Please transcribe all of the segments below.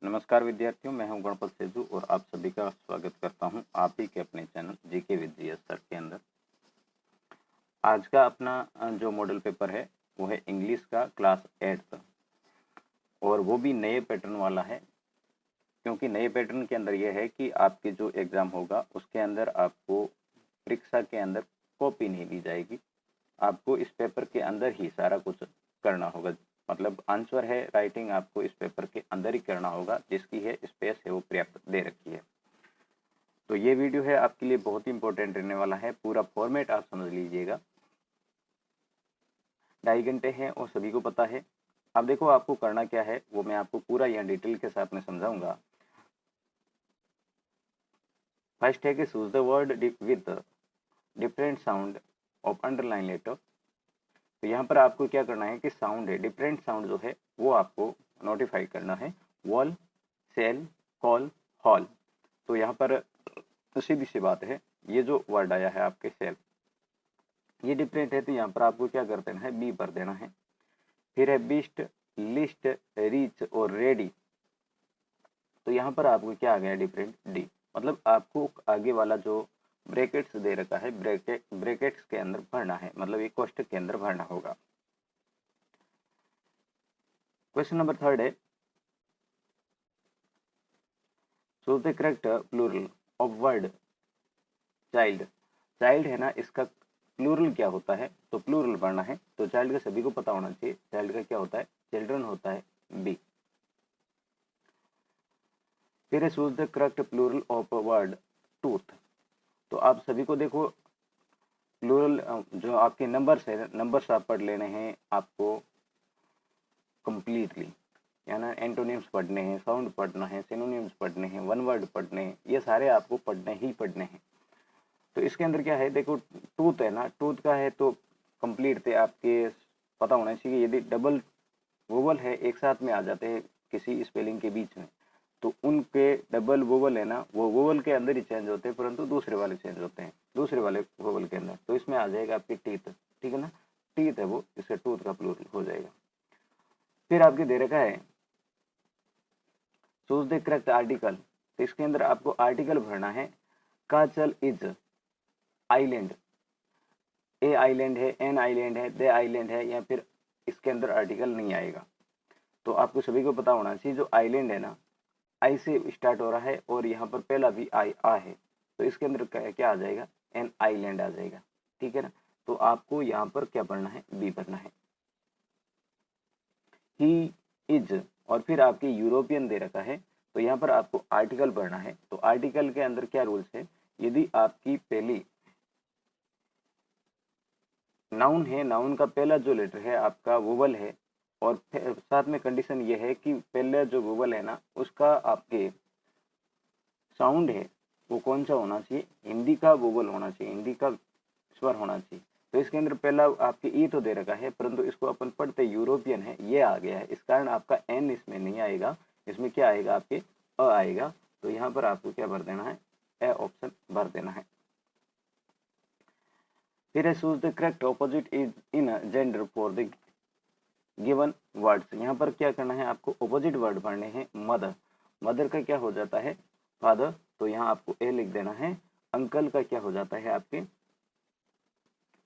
नमस्कार विद्यार्थियों, मैं हूं गणपत सेजू और आप सभी का स्वागत करता हूं आप ही के अपने channel GK with GS sir के अंदर। आज का अपना जो मॉडल पेपर है वो है इंग्लिश का क्लास 8 और वो भी नए पैटर्न वाला है, क्योंकि नए पैटर्न के अंदर ये है कि आपके जो एग्ज़ाम होगा उसके अंदर आपको परीक्षा के अंदर कॉपी नहीं दी जाएगी। आपको इस पेपर के अंदर ही सारा कुछ करना होगा, मतलब आंसर है राइटिंग आपको इस पेपर के अंदर ही करना होगा, जिसकी है स्पेस है वो पर्याप्त दे रखी है। तो ये वीडियो है आपके लिए बहुत ही इंपॉर्टेंट रहने वाला है। पूरा फॉर्मेट आप समझ लीजिएगा। 2.5 घंटे हैं और सभी को पता है। अब देखो आपको करना क्या है वो मैं आपको पूरा यहाँ डिटेल के साथ में समझाऊंगा। फर्स्ट है कि choose the word with different sound of underline letter. तो यहाँ पर आपको क्या करना है कि साउंड है, डिफरेंट साउंड जो है वो आपको नोटिफाई करना है। Wall, sell, call, hall. तो यहाँ पर सीधी सी बात है, ये जो वर्ड आया है आपके सेल, ये डिफरेंट है, तो यहाँ पर आपको क्या कर देना है, बी पर देना है। फिर है बिस्ट, लिस्ट, रीच और रेडी। तो यहाँ पर आपको क्या आ गया, डिफरेंट, डी। मतलब आपको आगे वाला जो ब्रैकेट्स दे रखा है, ब्रैकेट्स के अंदर भरना है, मतलब एक कोष्टक के अंदर भरना होगा। क्वेश्चन नंबर 3 है, choose the correct plural of word child. Child है ना, इसका प्लूरल क्या होता है, तो प्लूरल पढ़ना है। तो चाइल्ड का सभी को पता होना चाहिए, चाइल्ड का क्या होता है, चिल्ड्रन होता है, बी। फिर choose the correct plural of word tooth. तो आप सभी को देखो प्लूरल जो आपके नंबर्स है, नंबर्स आप पढ़ लेने हैं आपको कंप्लीटली, या ना एंटोनिम्स पढ़ने हैं, साउंड पढ़ना है, सिनोनिम्स पढ़ने हैं, वन वर्ड पढ़ने हैं, ये सारे आपको पढ़ने ही पढ़ने हैं। तो इसके अंदर क्या है, देखो टूथ है ना, टूथ का है तो कंप्लीट थे आपके पता होना चाहिए। यदि डबल वोवल है एक साथ में आ जाते हैं किसी स्पेलिंग के बीच में, तो उनके डबल वोवल है ना, वो वोवल के अंदर ही चेंज होते हैं, परंतु दूसरे वाले चेंज होते हैं दूसरे वाले वोवल के अंदर। तो इसमें आ जाएगा आपकी टीथ, ठीक है ना, टीथ है वो, इससे टूथ का प्लूरल हो जाएगा। फिर आपके दे रखा है चूज द करेक्ट आर्टिकल। तो इसके अंदर आपको आर्टिकल भरना है। काचल इज आइलैंड, ए आइलैंड है, एन आइलैंड है, दे आइलैंड है, या फिर इसके अंदर आर्टिकल नहीं आएगा। तो आपको सभी को पता होना चाहिए जो आइलैंड है ना, आई से स्टार्ट हो रहा है और यहाँ पर पहला भी आई आ है, तो इसके अंदर क्या आ जाएगा, एन आइलैंड आ जाएगा, ठीक है ना। तो आपको यहाँ पर क्या पढ़ना है, बी पढ़ना है। ही इज, और फिर आपके यूरोपियन दे रखा है, तो यहाँ पर आपको आर्टिकल पढ़ना है। तो आर्टिकल के अंदर क्या रूल्स है, यदि आपकी पहली नाउन है, नाउन का पहला जो लेटर है आपका वोवल है, और साथ में कंडीशन ये है कि पहला जो वोवल है ना उसका आपके साउंड है वो कौन सा होना चाहिए, हिंदी का वोवल होना चाहिए, हिंदी का स्वर होना चाहिए। तो इसके अंदर पहला आपके ई तो दे रखा है, परंतु इसको अपन पढ़ते यूरोपियन है, ये आ गया है, इस कारण आपका एन इसमें नहीं आएगा, इसमें क्या आएगा, आपके अ आएगा। तो यहाँ पर आपको क्या भर देना है, ए ऑप्शन भर देना है। फिर choose the correct opposite is in gender for the given words. यहाँ पर क्या करना है, आपको ऑपोजिट वर्ड पढ़ने हैं। मदर, मदर का क्या हो जाता है, फादर, तो यहाँ आपको ए लिख देना है। अंकल का क्या हो जाता है, आपके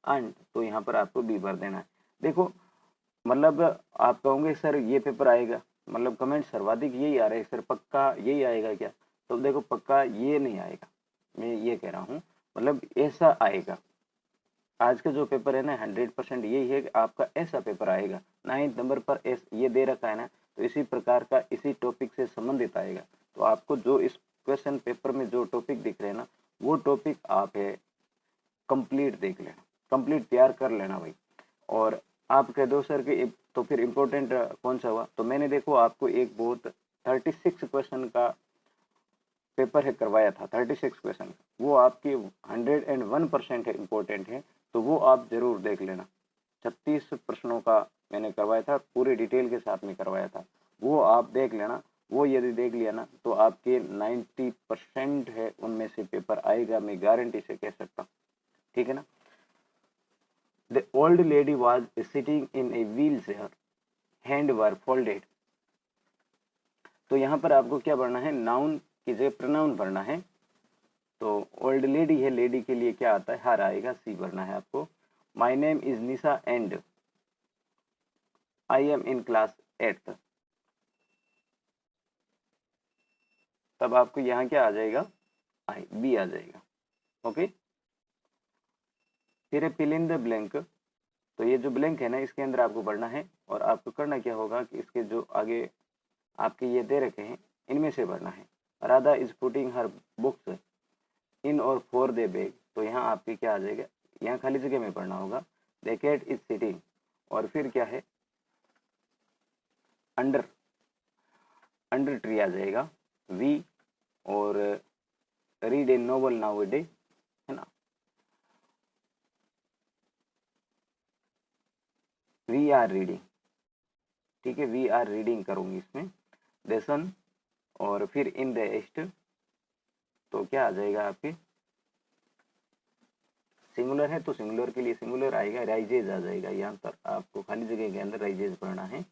आंट, तो यहाँ पर आपको बी भर देना है। देखो मतलब आप कहोगे सर ये पेपर आएगा, मतलब कमेंट सर्वाधिक यही आ रहे हैं सर, पक्का यही आएगा क्या, तो देखो पक्का ये नहीं आएगा, मैं ये कह रहा हूँ, मतलब ऐसा आएगा। आज का जो पेपर है ना 100% यही है कि आपका ऐसा पेपर आएगा। 9th नंबर पर ये दे रखा है ना, तो इसी प्रकार का इसी टॉपिक से संबंधित आएगा। तो आपको जो इस क्वेश्चन पेपर में जो टॉपिक दिख रहे हैं ना, वो टॉपिक आप है कंप्लीट देख लेना, कंप्लीट तैयार कर लेना भाई। और आप कह दो सर कि तो फिर इम्पोर्टेंट कौन सा हुआ, तो मैंने देखो आपको एक बहुत 36 क्वेश्चन का पेपर है करवाया था, 36 क्वेश्चन, वो आपके 101% है, इम्पोर्टेंट है, तो वो आप जरूर देख लेना। 36 प्रश्नों का मैंने करवाया था, पूरे डिटेल के साथ में करवाया था, वो आप देख लेना। वो यदि देख लिया ना तो आपके 90% है उनमें से पेपर आएगा, मैं गारंटी से कह सकता हूँ, ठीक है ना। The old lady was sitting in a wheelchair, hand were folded. तो यहाँ पर आपको क्या पढ़ना है, नाउन की जगह प्रोनाउन पढ़ना है। तो ओल्ड लेडी है, लेडी के लिए क्या आता है, हर आएगा, सी पढ़ना है आपको। My name is Nisha and I am in class 8th। तब आपको यहाँ क्या आ जाएगा, आई, बी आ जाएगा। ओके, फिर है फिल इन द ब्लैंक। तो ये जो ब्लैंक है ना, इसके अंदर आपको पढ़ना है, और आपको करना क्या होगा कि इसके जो आगे आपके ये दे रखे हैं, इनमें से पढ़ना है। Radha is putting her books इन और फॉर दे बैग। तो यहाँ आपके क्या आ जाएगा, यहाँ खाली जगह में पढ़ना होगा। द कैट इज सिटिंग, और फिर क्या है, अंडर, अंडर ट्री आ जाएगा, वी, और read A novel now a day, है ना, वी आर रीडिंग, ठीक है, वी आर रीडिंग करूंगी इसमें। द सन, और फिर इन द ईस्ट, तो क्या आ जाएगा आपके, सिंगुलर है तो सिंगुलर के लिए सिंगुलर आएगा, राइजेज आ जाएगा। यहाँ पर आपको खाली जगह के अंदर राइजेज पढ़ना है।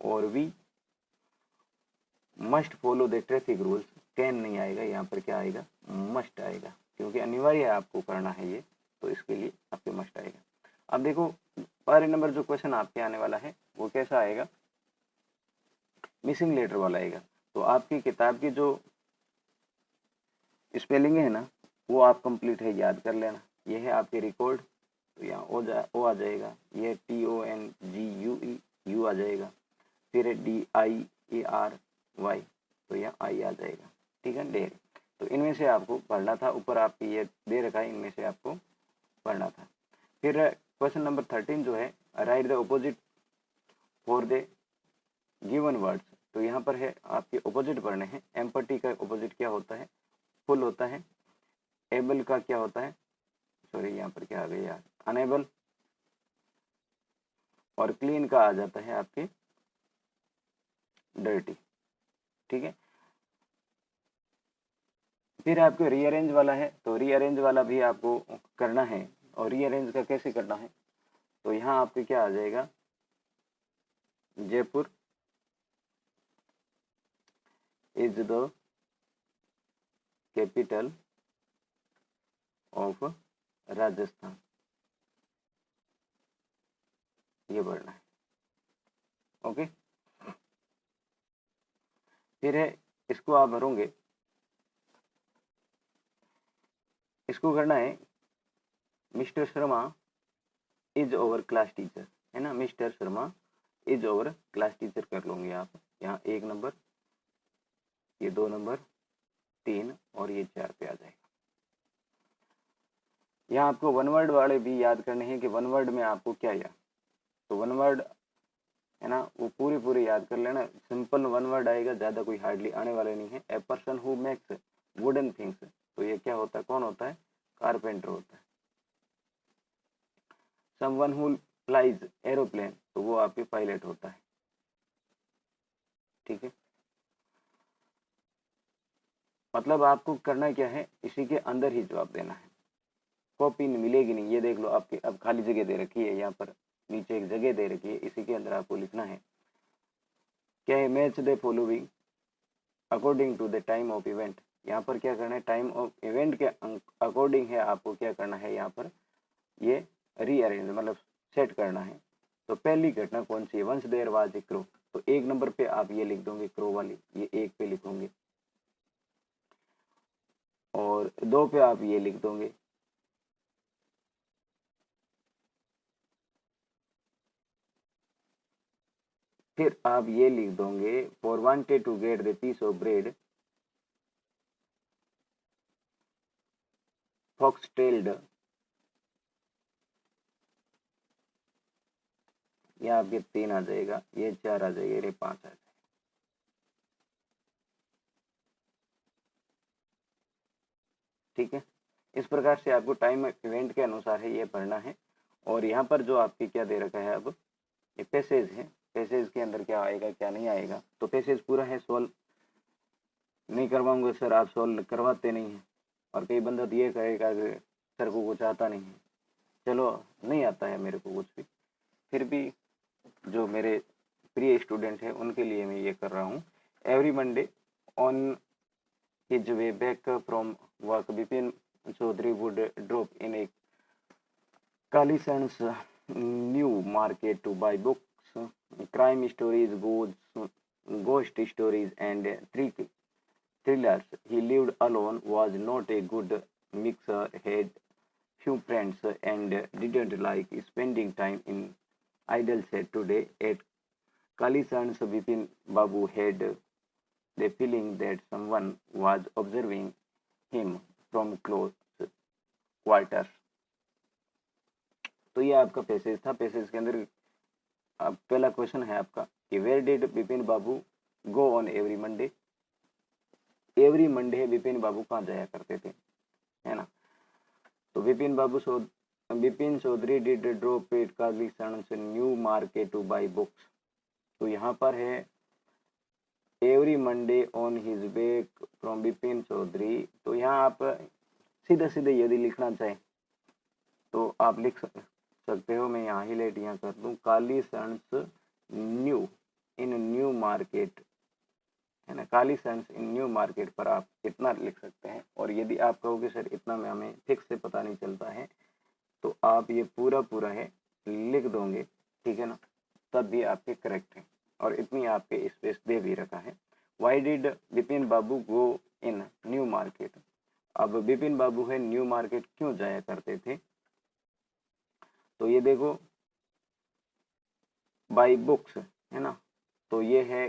और we must follow the traffic rules, can नहीं आएगा, यहाँ पर क्या आएगा, मस्ट आएगा, क्योंकि अनिवार्य आपको करना है ये, तो इसके लिए आपके मस्ट आएगा। अब देखो पहले नंबर जो क्वेश्चन आपके आने वाला है वो कैसा आएगा, मिसिंग लेटर वाला आएगा। तो आपकी किताब की जो स्पेलिंग है ना, वो आप कंप्लीट है, याद कर लेना। ये है आपके रिकॉर्ड, तो यहाँ ओ आ जाएगा, ये TONGUE, यू आ जाएगा, फिर DIARY, तो यहाँ आई आ जाएगा, ठीक है, डेयर। तो इनमें से आपको पढ़ना था, ऊपर आपकी ये दे रखा है, इनमें से आपको पढ़ना था। फिर क्वेश्चन नंबर 13 जो है, right the opposite for the given words. तो यहाँ पर है आपके ऑपोजिट पढ़ने हैं। एम्पैथी का ऑपोजिट क्या होता है, फुल होता है। एबल का क्या होता है, सॉरी यहाँ पर क्या आ गया यार, अनेबल। और क्लीन का आ जाता है आपके डर्टी, ठीक है। फिर आपको रीअरेंज वाला है, तो रीअरेंज वाला भी आपको करना है। और रीअरेंज का कैसे करना है, तो यहाँ आपके क्या आ जाएगा, Jaipur is the capital of Rajasthan, ये पढ़ना है। ओके, फिर है, इसको आप भरोगे, इसको करना है, mister Sharma is over class teacher, है ना, mister Sharma is over class teacher कर लोगे आप। यहाँ 1 नंबर, ये 2 नंबर, 3 और ये 4 पे आ जाएगा। यहाँ आपको वन वर्ड वाले भी याद करने हैं कि वन वर्ड में आपको क्या याद, तो वन वर्ड है ना, वो पूरी याद कर लेना। सिंपल वन वर्ड आएगा, ज्यादा कोई हार्डली आने वाले नहीं है। A person who makes wooden things, तो ये क्या होता है, कौन होता है, कारपेंटर होता है। समवन हु फ्लाइज एरोप्लेन, तो वो आपके पायलट होता है, ठीक है। मतलब आपको करना क्या है, इसी के अंदर ही जवाब देना है, कॉपी मिलेगी नहीं। ये देख लो आपके अब खाली जगह दे रखी है, यहाँ पर नीचे एक जगह दे रखी है, इसी के अंदर आपको लिखना है क्या है, match the following according to the time of event. यहाँ पर क्या करना है, टाइम ऑफ इवेंट के अकॉर्डिंग है, आपको क्या करना है, यहाँ पर ये रीअरेंज मतलब सेट करना है। तो पहली घटना कौन सी है, once there was a crow, तो 1 नंबर पे आप ये लिख दोगे क्रो वाली, ये 1 पे लिखोगे, और 2 पे आप ये लिख दोगे, फिर आप ये लिख दोगे, for wanted to get the piece of bread fox tailed, ये आपके 3 आ जाएगा, ये 4 आ जाएगा, ये 5 आ जाएगा, ठीक है। इस प्रकार से आपको टाइम इवेंट के अनुसार है ये पढ़ना है। और यहाँ पर जो आपकी क्या दे रखा है, अब ये पैसेज है, पैसेज के अंदर क्या आएगा क्या नहीं आएगा, तो पैसेज पूरा है, सॉल्व नहीं करवाऊंगा सर, आप सॉल्व करवाते नहीं हैं। और कई बंदा तो ये कहेगा कि सर को कुछ आता नहीं है, चलो नहीं आता है मेरे को कुछ भी, फिर भी जो मेरे प्रिय स्टूडेंट हैं उनके लिए मैं ये कर रहा हूँ। every Monday on his way back from work, Bipin Chaudhary would drop in a Kalison's new market to buy books, crime stories, ghost stories, and thrillers. He lived alone, was not a good mixer, had few friends, and didn't like spending time in idle set. Today at Kalison's, Bipin Babu had the feeling that someone was observing him from close quarters. तो ये आपका passage था। Passage के अंदर अब पहला question है आपका कि where did Bipin Babu go on every Monday. Every Monday Bipin Babu कहाँ जाया करते थे, है ना। तो Bipin Chaudhary did drop at Kalisons new market to buy books. तो यहाँ पर है every Monday on his back from Bipin Chaudhary. तो यहाँ आप सीधे सीधे यदि लिखना चाहें तो आप लिख सकते हो। मैं यहाँ हाईलाइट यहाँ कर दूं, कालीसंस न्यू इन न्यू मार्केट, है ना। कालीसंस इन न्यू मार्केट पर आप इतना लिख सकते हैं। और यदि आप कहोगे सर इतना में हमें फिक्स से पता नहीं चलता है, तो आप ये पूरा है लिख दोगे, ठीक है ना, तब भी आपके करेक्ट है। और इतनी आपके स्पेस दे भी रखा है। Why did Bipin Babu go in new market. अब बिपिन बाबू है न्यू मार्केट क्यों जाया करते थे, तो ये देखो बाई बुक्स, है ना। तो ये है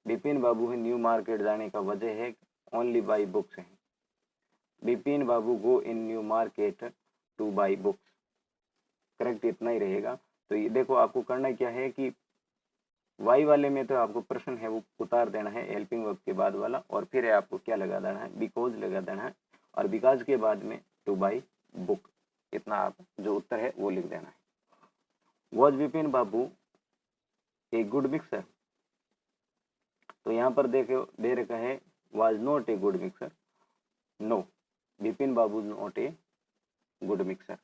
बिपिन बाबू है न्यू मार्केट जाने का वजह है ओनली बाई बुक्स है। Bipin Babu go in new market to buy books, correct इतना ही रहेगा। तो ये देखो आपको करना क्या है कि वाई वाले में तो आपको प्रश्न है वो उतार देना है हेल्पिंग वर्ब के बाद वाला, और फिर आपको क्या लगा देना है, बिकॉज लगा देना है, और बिकॉज के बाद में टू बाई बुक। इतना आप जो उत्तर है वो लिख देना है। Was Bipin Babu a good mixer. तो यहाँ पर देखो दे रखा है was not a good mixer. No, Bipin Babu not a good mixer,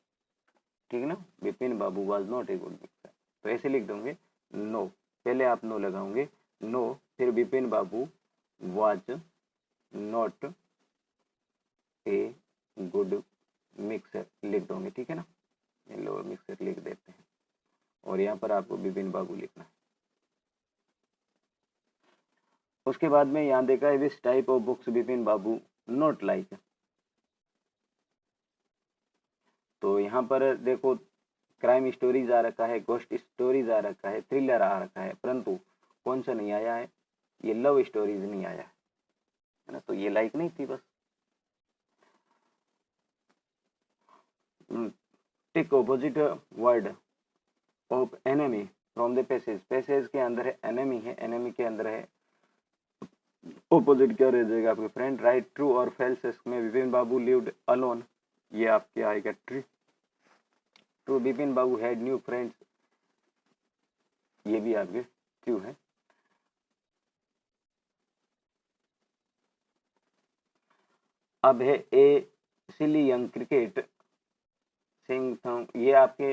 ठीक है ना। Bipin Babu was not a good mixer, तो ऐसे लिख दोगे नो, पहले आप नो लगाओगे, नो, फिर Bipin Babu was not a good mixer लिख दोगे, ठीक है ना। लो मिक्सर लिख देते हैं, और यहाँ पर आपको बिपिन बाबू लिखना है। उसके बाद में यहाँ देखा है which type of books Bipin Babu not like. तो यहाँ पर देखो क्राइम स्टोरीज आ रखा है, गोस्ट स्टोरीज आ रखा है, थ्रिलर आ रखा है, परंतु कौन सा नहीं आया है, ये लव स्टोरीज नहीं आया है ना। तो ये लाइक नहीं थी बस। Tick opposite word of enemy from the passage. Passage के अंदर है एनिमी है, एनिमी के अंदर है ऑपोजिट क्या रह जाएगा आपके फ्रेंड। राइट ट्रू और फेल्स में बिपिन बाबू लिव्ड अलोन, ये आपके आएगा true. True, Bipin Babu had new friends, ये भी आपके ट्रू है। अब है ए सिली यंग क्रिकेट सिंग थॉन्ग, ये आपके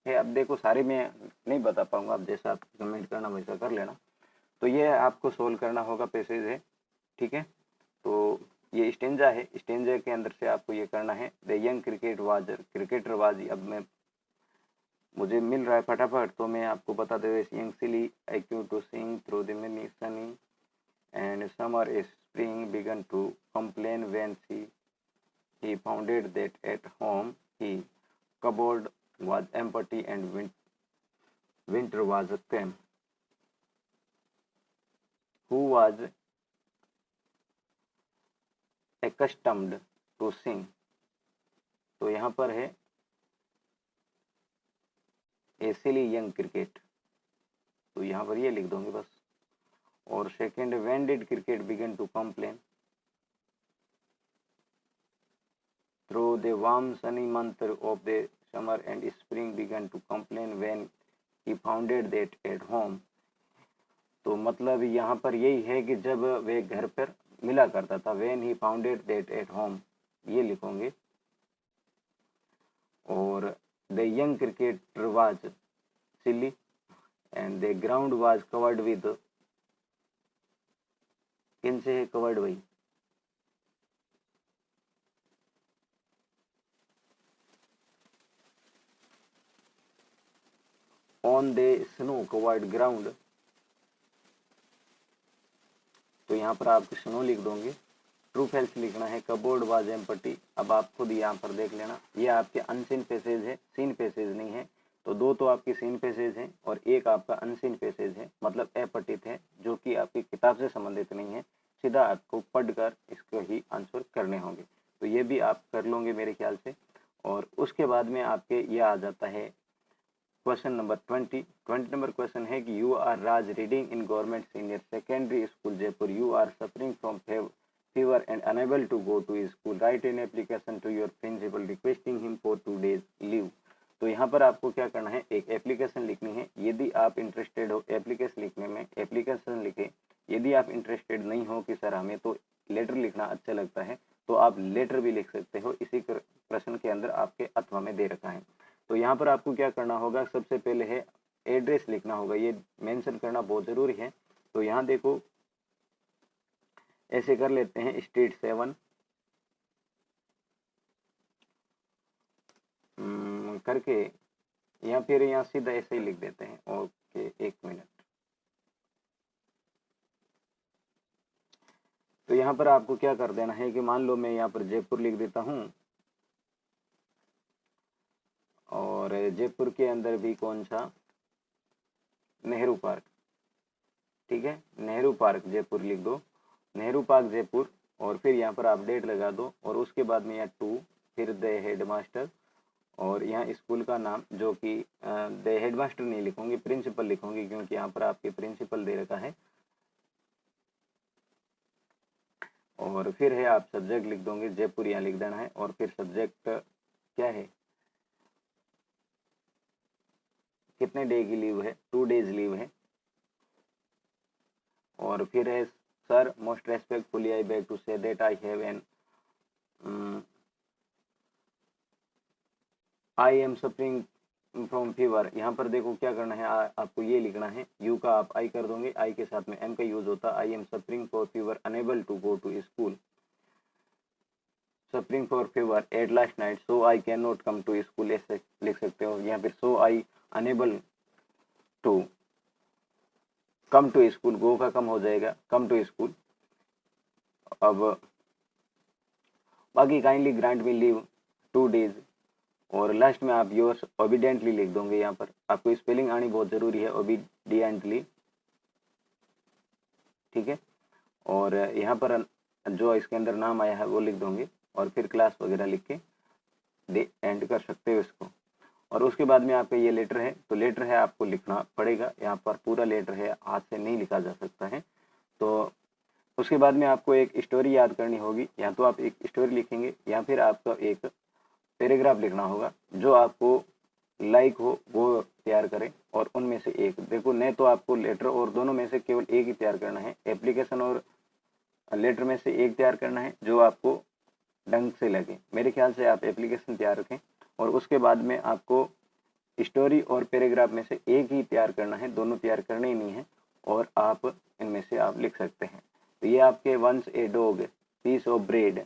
है। अब देखो सारे मैं नहीं बता पाऊंगा, आप जैसा आप कमेंट करना वैसा कर लेना। तो ये आपको सोल्व करना होगा, पैसेज है, ठीक है। तो ये स्टेंजा है, स्टेंजा के अंदर से आपको ये करना है। The young cricketer was. अब मैं मुझे मिल रहा है फटाफट, तो मैं आपको बता दे। Young silly I Q to sing through the money sunny and summer a spring began to complain when he founded that at home his cupboard was empty and winter was came. Who was accustomed to sing। तो यहाँ पर है a silly young cricket, तो यहाँ पर ये लिख दोगे बस। और second, when did cricket begin to complain। Through the warm sunny month of the summer and spring began to complain when he found that at home। तो मतलब यहाँ पर यही है कि जब वे घर पर मिला करता था, when he found that at home, ये लिखोगे। और the young cricketer was silly and the ground was covered with an से है कवर्ड वही, on the snow covered ground, तो यहाँ पर आप स्नो लिख दोगे। ट्रू फैल्स लिखना है, कबोर्ड वाज एम्प्टी। अब आप खुद यहाँ पर देख लेना, ये आपके अनसीन पैसेज है, सीन पैसेज नहीं है। तो दो तो आपके सीन पैसेज हैं और एक आपका अनसीन पैसेज है, मतलब अपठित है, जो कि आपकी किताब से संबंधित नहीं है। सीधा आपको पढ़कर इसको ही आंसर करने होंगे। तो ये भी आप कर लोगे मेरे ख्याल से। और उसके बाद में आपके ये आ जाता है क्वेश्चन नंबर 20 नंबर क्वेश्चन है कि you are Raj reading in government senior secondary school Jaipur, you are suffering from fever and unable to go to school, write an application to your principal requesting him for 2 days leave। तो यहाँ पर आपको क्या करना है, एक एप्लीकेशन लिखनी है। यदि आप इंटरेस्टेड हो एप्लीकेशन लिखने में, एप्लीकेशन लिखे। यदि आप इंटरेस्टेड नहीं हो कि सर हमें तो लेटर लिखना अच्छा लगता है, तो आप लेटर भी लिख सकते हो। इसी प्रश्न के अंदर आपके अथवा में दे रखा है। तो यहाँ पर आपको क्या करना होगा, सबसे पहले है एड्रेस लिखना होगा, ये मेंशन करना बहुत ज़रूरी है। तो यहाँ देखो ऐसे कर लेते हैं, स्ट्रीट 7 करके या फिर यहाँ सीधा ऐसे ही लिख देते हैं। ओके, एक मिनट। तो यहाँ पर आपको क्या कर देना है कि मान लो मैं यहाँ पर जयपुर लिख देता हूँ, और जयपुर के अंदर भी कौन सा, नेहरू पार्क, ठीक है, नेहरू पार्क जयपुर लिख दो, नेहरू पार्क जयपुर। और फिर यहाँ पर आप डेट लगा दो, और उसके बाद में यहाँ 2, फिर द हेडमास्टर, और यहाँ स्कूल का नाम, जो कि द हेडमास्टर नहीं लिखूंगी, प्रिंसिपल लिखूंगी, क्योंकि यहाँ पर आपके प्रिंसिपल दे रखा है। और फिर है आप सब्जेक्ट लिख दोगे, जयपुर यहाँ लिख देना है। और फिर सब्जेक्ट क्या है, कितने डे की लीव है, 2 डेज लीव है। और फिर है sir most respectfully I beg to say that I have an I am suffering from fever. यहाँ पर देखो क्या करना है, आपको ये लिखना है, यू का आप आई कर दोगे, आई के साथ में एम का यूज होता है। I am suffering for fever unable to go to school, suffering for fever at last night so I can not come to school, ऐसे लिख सकते हो। यहाँ फिर so I unable to come to school, go का come हो जाएगा, come to school. अब बाकी kindly grant me leave 2 days, और लास्ट में आप योर्स ओबीडियंटली लिख दोगे। यहाँ पर आपको स्पेलिंग आनी बहुत जरूरी है, ओबीडियंटली, ठीक है। और यहाँ पर जो इसके अंदर नाम आया है वो लिख दोगे, और फिर क्लास वगैरह लिख के एंड कर सकते हो इसको। और उसके बाद में आपका ये लेटर है, तो लेटर है आपको लिखना पड़ेगा, यहाँ पर पूरा लेटर है, हाथ से नहीं लिखा जा सकता है। तो उसके बाद में आपको एक स्टोरी याद करनी होगी, या तो आप एक स्टोरी लिखेंगे या फिर आपको एक पैराग्राफ लिखना होगा, जो आपको लाइक हो वो तैयार करें। और उनमें से एक देखो, नहीं तो आपको लेटर और दोनों में से केवल एक ही तैयार करना है, एप्लीकेशन और लेटर में से एक तैयार करना है जो आपको ढंग से लगे। मेरे ख्याल से आप एप्लीकेशन तैयार रखें, और उसके बाद में आपको स्टोरी और पैराग्राफ में से एक ही तैयार करना है, दोनों तैयार करने ही नहीं है। और आप इनमें से आप लिख सकते हैं। तो ये आपके once a dog piece of bread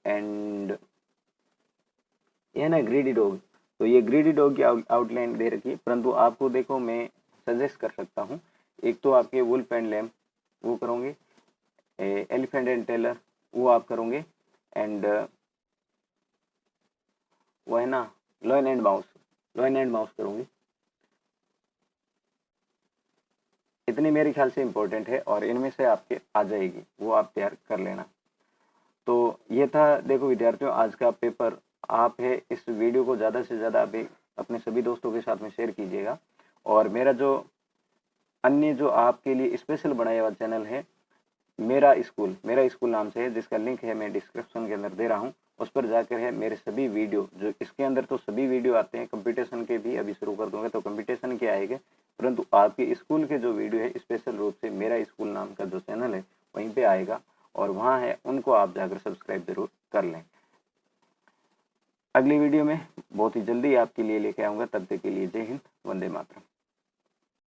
and ये ना ग्रीडी डॉग, तो ये ग्रीडी डॉग की आउटलाइन दे रखी है, परंतु आपको देखो मैं सजेस्ट कर सकता हूँ, एक तो आपके वुल्फ एंड लैम्प वो करोगे, एलिफेंट एंड टेलर वो आप करोगे, एंड वो है ना लॉयन एंड माउस करूंगी। इतनी मेरे ख्याल से इम्पोर्टेंट है, और इनमें से आपके आ जाएगी, वो आप तैयार कर लेना। तो ये था देखो विद्यार्थियों आज का पेपर। आप है इस वीडियो को ज़्यादा से ज़्यादा अभी अपने सभी दोस्तों के साथ में शेयर कीजिएगा। और मेरा जो अन्य जो आपके लिए स्पेशल बनाया हुआ चैनल है मेरा स्कूल नाम से है, जिसका लिंक है मैं डिस्क्रिप्शन के अंदर दे रहा हूँ, उस पर जाकर है मेरे सभी वीडियो, जो इसके अंदर तो सभी वीडियो आते हैं, कंपटीशन के भी अभी शुरू कर दूंगा तो कंपटीशन के आएंगे, परंतु आपके स्कूल के जो वीडियो है स्पेशल रूप से मेरा स्कूल नाम का जो चैनल है वहीं पे आएगा, और वहाँ है उनको आप जाकर सब्सक्राइब जरूर कर लें। अगली वीडियो में बहुत ही जल्दी आपके लिए लेके आऊँगा, तब तक के लिए जय हिंद, वंदे मातरम।